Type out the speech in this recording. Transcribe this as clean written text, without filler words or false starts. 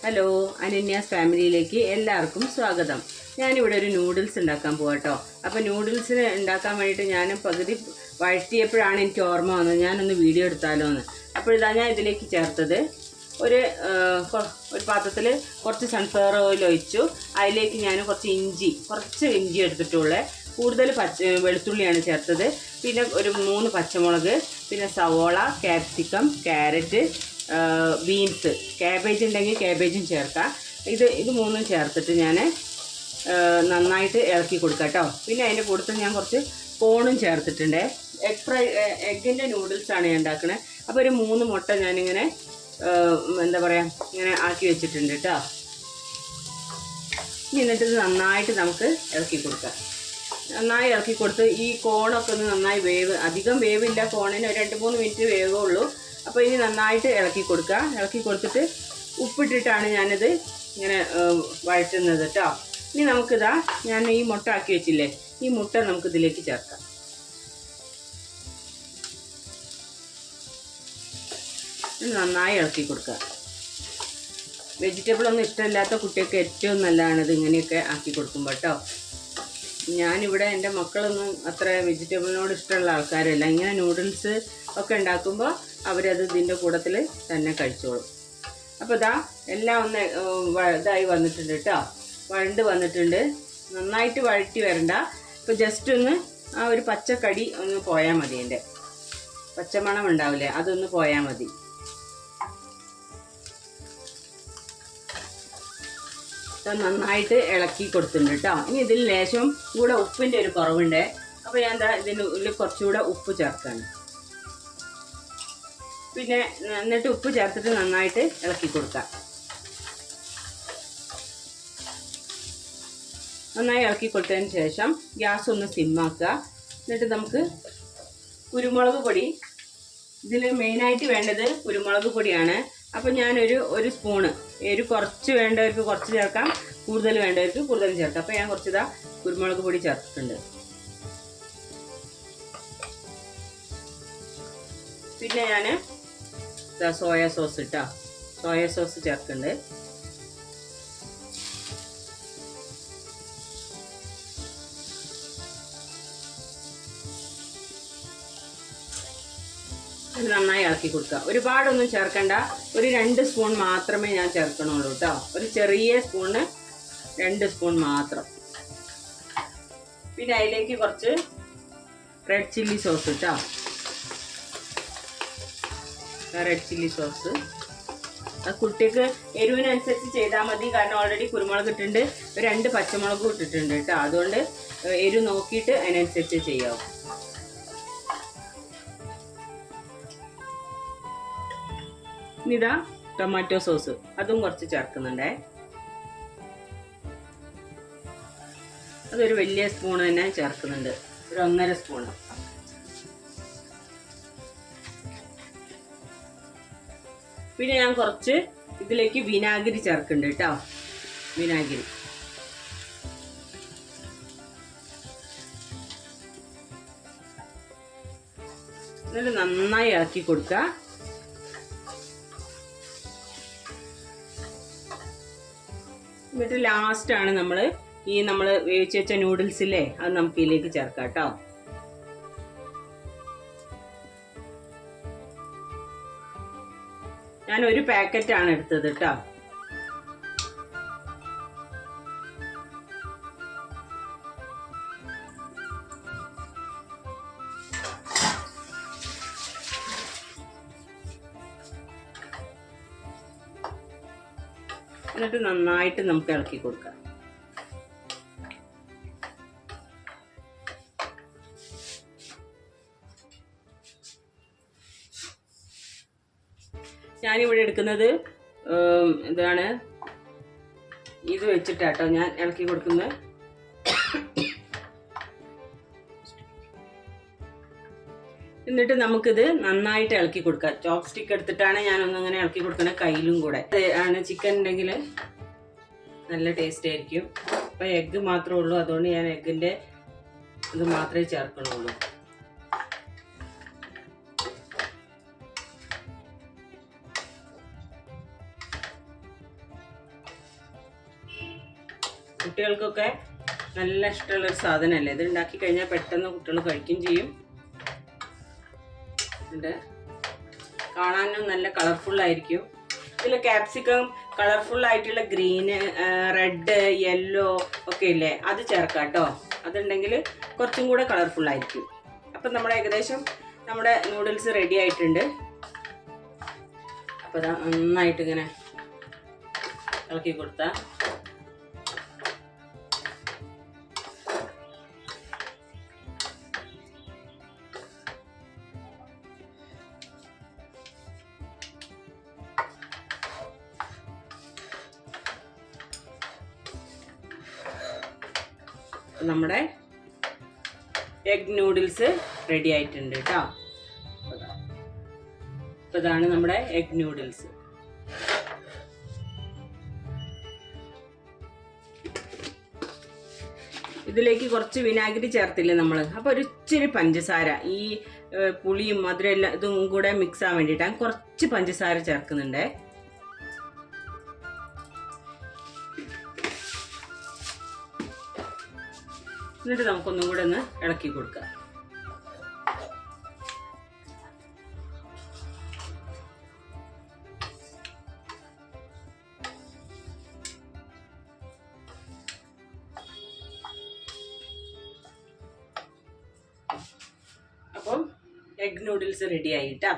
Hello, അനന്യാസ് ഫാമിലിയിലേക്ക് എല്ലാവർക്കും സ്വാഗതം. ഞാനിവിടെ ഒരു നൂഡിൽസ് ഉണ്ടാക്കാൻ പോകാട്ടോ. അപ്പോൾ നൂഡിൽസിന് ഉണ്ടാക്കാൻ വേണ്ടിയിട്ട് ഞാൻ പകുതി വഴറ്റിയപ്പോഴാണ് എനിക്ക് ഓർമ്മ വന്നത് ഞാനൊന്ന് വീഡിയോ എടുത്താലോ എന്ന്. അപ്പോൾ ഇതാ ഞാൻ ഇതിലേക്ക് ചേർത്തത് ഒരു പാത്രത്തിൽ കുറച്ച് സൺഫ്ലവർ ഓയിൽ ഒഴിച്ചു. അതിലേക്ക് ഞാൻ കുറച്ച് ഇഞ്ചി എടുത്തിട്ടുള്ളേ. കൂടുതൽ വെളുത്തുള്ളിയാണ് ചേർത്തത്. പിന്നെ ഒരു 3 പച്ചമുളക്, പിന്നെ സവോള, ക്യാപ്സിക്കം, ക്യാരറ്റ്, ബീൻസ്, ക്യാബേജ് ഉണ്ടെങ്കിൽ ക്യാബേജും ചേർക്കാം. ഇത് മൂന്നും ചേർത്തിട്ട് ഞാൻ നന്നായിട്ട് ഇളക്കി കൊടുക്കാം കേട്ടോ. പിന്നെ അതിൻ്റെ കൂട്ടത്തിൽ ഞാൻ കുറച്ച് കോണും ചേർത്തിട്ടുണ്ട്. എഗ്ഗിൻ്റെ നൂഡിൽസാണ് ഞാൻ ഉണ്ടാക്കുന്നത്. അപ്പോൾ ഒരു 3 മുട്ട ഞാനിങ്ങനെ ഇങ്ങനെ ആക്കി വെച്ചിട്ടുണ്ട് കേട്ടോ. എന്നിട്ട് ഇത് നന്നായിട്ട് നമുക്ക് ഇളക്കി കൊടുക്കാം. നന്നായി ഇളക്കി കൊടുത്ത് ഈ കോണൊക്കെ ഒന്ന് നന്നായി അധികം വേവില്ല, കോണിന് ഒരു 2-3 മിനിറ്റ് വേവേ ഉള്ളൂ. അപ്പോൾ ഇനി നന്നായിട്ട് ഇളക്കി കൊടുക്കുക. ഇളക്കി കൊടുത്തിട്ട് ഉപ്പിട്ടിട്ടാണ് ഞാനിത് ഇങ്ങനെ വഴറ്റുന്നത് കേട്ടോ. ഇനി നമുക്കിതാ ഞാൻ ഈ മുട്ട ആക്കി വെച്ചില്ലേ, ഈ മുട്ട നമുക്കിതിലേക്ക് ചേർക്കാം. നന്നായി ഇളക്കി കൊടുക്കുക. വെജിറ്റബിളൊന്നും ഇഷ്ടമില്ലാത്ത കുട്ടികൾക്ക് ഏറ്റവും നല്ലതാണിത് ഇങ്ങനെയൊക്കെ ആക്കി കൊടുക്കുമ്പോൾ കേട്ടോ. ഞാനിവിടെ എൻ്റെ മക്കളൊന്നും അത്ര വെജിറ്റബിളിനോട് ഇഷ്ടമുള്ള ആൾക്കാരല്ല. ഇങ്ങനെ നൂഡിൽസ് ഒക്കെ ഉണ്ടാക്കുമ്പോൾ അവരത് ഇതിൻ്റെ കൂട്ടത്തിൽ തന്നെ കഴിച്ചോളും. അപ്പോൾ ഇതാ എല്ലാം ഒന്ന് ഇതായി വന്നിട്ടുണ്ട് കേട്ടോ, വഴണ്ട് വന്നിട്ടുണ്ട്. നന്നായിട്ട് വഴറ്റി വരണ്ട. ഇപ്പോൾ ജസ്റ്റ് ഒന്ന് ആ ഒരു പച്ചക്കടി ഒന്ന് പോയാൽ മതി, എൻ്റെ പച്ചമണം ഉണ്ടാവില്ലേ, അതൊന്ന് പോയാൽ മതി. നന്നായിട്ട് ഇളക്കി കൊടുത്തിട്ടുണ്ട് കേട്ടോ. ഇനി ഇതിൽ ലേശം കൂടെ ഉപ്പിൻ്റെ ഒരു കുറവുണ്ട്. അപ്പോൾ ഞാൻ എന്താ ഇതിൻ്റെ ഉള്ളിൽ കുറച്ചുകൂടെ ഉപ്പ് ചേർക്കാണ്. പിന്നെ എന്നിട്ട് ഉപ്പ് ചേർത്തിട്ട് നന്നായിട്ട് ഇളക്കി കൊടുക്കാം. നന്നായി ഇളക്കി കൊടുത്തതിന് ശേഷം ഗ്യാസ് ഒന്ന് സിമ്മാക്കുക. എന്നിട്ട് നമുക്ക് കുരുമുളക് പൊടി, ഇതിൽ മെയിനായിട്ട് വേണ്ടത് കുരുമുളക് പൊടിയാണ്. അപ്പോൾ ഞാനൊരു സ്പൂണ്, കുറച്ച് വേണ്ടവർക്ക് കുറച്ച് ചേർക്കാം, കൂടുതൽ വേണ്ടവർക്ക് കൂടുതൽ ചേർക്കാം. അപ്പോൾ ഞാൻ കുറച്ച് കുരുമുളക് പൊടി ചേർത്തിട്ടുണ്ട്. പിന്നെ ഞാൻ സോയ സോസ് സോയ സോസ് ചേർക്കുന്നുണ്ട്. ഇത് നന്നായി ഇളക്കി കൊടുക്കുക. ഒരുപാടൊന്നും ചേർക്കണ്ട, ഒരു 2 സ്പൂൺ മാത്രമേ ഞാൻ ചേർക്കണുള്ളൂ കേട്ടോ. ഒരു ചെറിയ സ്പൂണിന് 2 സ്പൂൺ മാത്രം. പിന്നെ അതിലേക്ക് കുറച്ച് റെഡ് ചില്ലി സോസ് കേട്ടോ. റെഡ് ചില്ലി സോസ് കുട്ടിക്ക് എരിവിനനുസരിച്ച് ചെയ്താൽ മതി. കാരണം ഓൾറെഡി കുരുമുളക് ഇട്ടിട്ടുണ്ട്, 2 പച്ചമുളകും ഇട്ടിട്ടുണ്ട് കേട്ടോ. അതുകൊണ്ട് എരിവ് നോക്കിയിട്ട് അതിനനുസരിച്ച് ചെയ്യാവും. ഇതാ ടൊമാറ്റോ സോസ്, അതും കുറച്ച് ചേർക്കുന്നുണ്ടേ. അതൊരു വലിയ സ്പൂൺ തന്നെ ചേർക്കുന്നുണ്ട്, ഒരു 1.5 സ്പൂൺ. പിന്നെ ഞാൻ കുറച്ച് ഇതിലേക്ക് വിനാഗിരി ചേർക്കുന്നുണ്ട് കേട്ടോ. വിനാഗിരി എന്നിട്ട് നന്നായി ഇളക്കി കൊടുക്കുക. എന്നിട്ട് ലാസ്റ്റാണ് നമ്മൾ വേവിച്ച് വെച്ച നൂഡിൽസില്ലേ, അത് നമുക്ക് ഇതിലേക്ക് ചേർക്കാം കേട്ടോ. ഞാൻ ഒരു പാക്കറ്റാണ് എടുത്തത് കേട്ടോ. എന്നിട്ട് നന്നായിട്ട് നമുക്ക് ഇളക്കി കൊടുക്കാം. ഞാനിവിടെ എടുക്കുന്നത് എന്താണ് ഇത് വെച്ചിട്ടാട്ടോ ഞാൻ ഇളക്കി കൊടുക്കുന്നത്. എന്നിട്ട് നമുക്കിത് നന്നായിട്ട് ഇളക്കി കൊടുക്കാം. ചോപ്പ് സ്റ്റിക്ക് എടുത്തിട്ടാണ് ഞാനൊന്നിങ്ങനെ ഇളക്കി കൊടുക്കുന്നത്, കയ്യിലും കൂടെ. ആണ് ചിക്കൻ ഉണ്ടെങ്കിൽ നല്ല ടേസ്റ്റ് ആയിരിക്കും. അപ്പോൾ എഗ്ഗ് മാത്രമേ ഉള്ളൂ, അതുകൊണ്ട് ഞാൻ എഗ്ഗിൻ്റെ ഇത് മാത്രമേ ചേർക്കണുള്ളൂ. കുട്ടികൾക്കൊക്കെ നല്ല ഇഷ്ടമുള്ളൊരു സാധനമല്ലേ. ഇത് ഉണ്ടാക്കി കഴിഞ്ഞാൽ പെട്ടെന്ന് കുട്ടികൾ കഴിക്കുകയും ചെയ്യും. ഇത് കാണാനും നല്ല കളർഫുള്ളായിരിക്കും. ഇതിൽ ക്യാപ്സിക്കം കളർഫുള്ളായിട്ടുള്ള ഗ്രീന്, റെഡ്, യെല്ലോ ഒക്കെ ഇല്ലേ, അത് ചേർക്കാം കേട്ടോ. അതുണ്ടെങ്കിൽ കുറച്ചും കൂടെ കളർഫുള്ളായിരിക്കും. അപ്പം നമ്മുടെ ഏകദേശം നമ്മുടെ നൂഡിൽസ് റെഡി ആയിട്ടുണ്ട്. അപ്പോൾ ഇതാ നന്നായിട്ട് ഇങ്ങനെ ഇളക്കി കൊടുത്താൽ നമ്മുടെ എഗ് നൂഡിൽസ് റെഡി ആയിട്ടുണ്ട് കേട്ടോ. അപ്പോൾ ഇതാണ് നമ്മുടെ എഗ് നൂഡിൽസ്. ഇതിലേക്ക് കുറച്ച് വിനാഗിരി ചേർത്തില്ലേ നമ്മൾ, അപ്പോൾ ഒരു ഇച്ചിരി പഞ്ചസാര, ഈ പുളിയും മധുരം എല്ലാം ഇതും കൂടെ മിക്സ് ആവാൻ വേണ്ടിയിട്ടാണ് കുറച്ച് പഞ്ചസാര ചേർക്കുന്നുണ്ടേ. എന്നിട്ട് നമുക്കൊന്നും കൂടെ ഒന്ന് ഇളക്കി കൊടുക്കാം. അപ്പം എഗ് നൂഡിൽസ് റെഡി ആയിട്ടാ.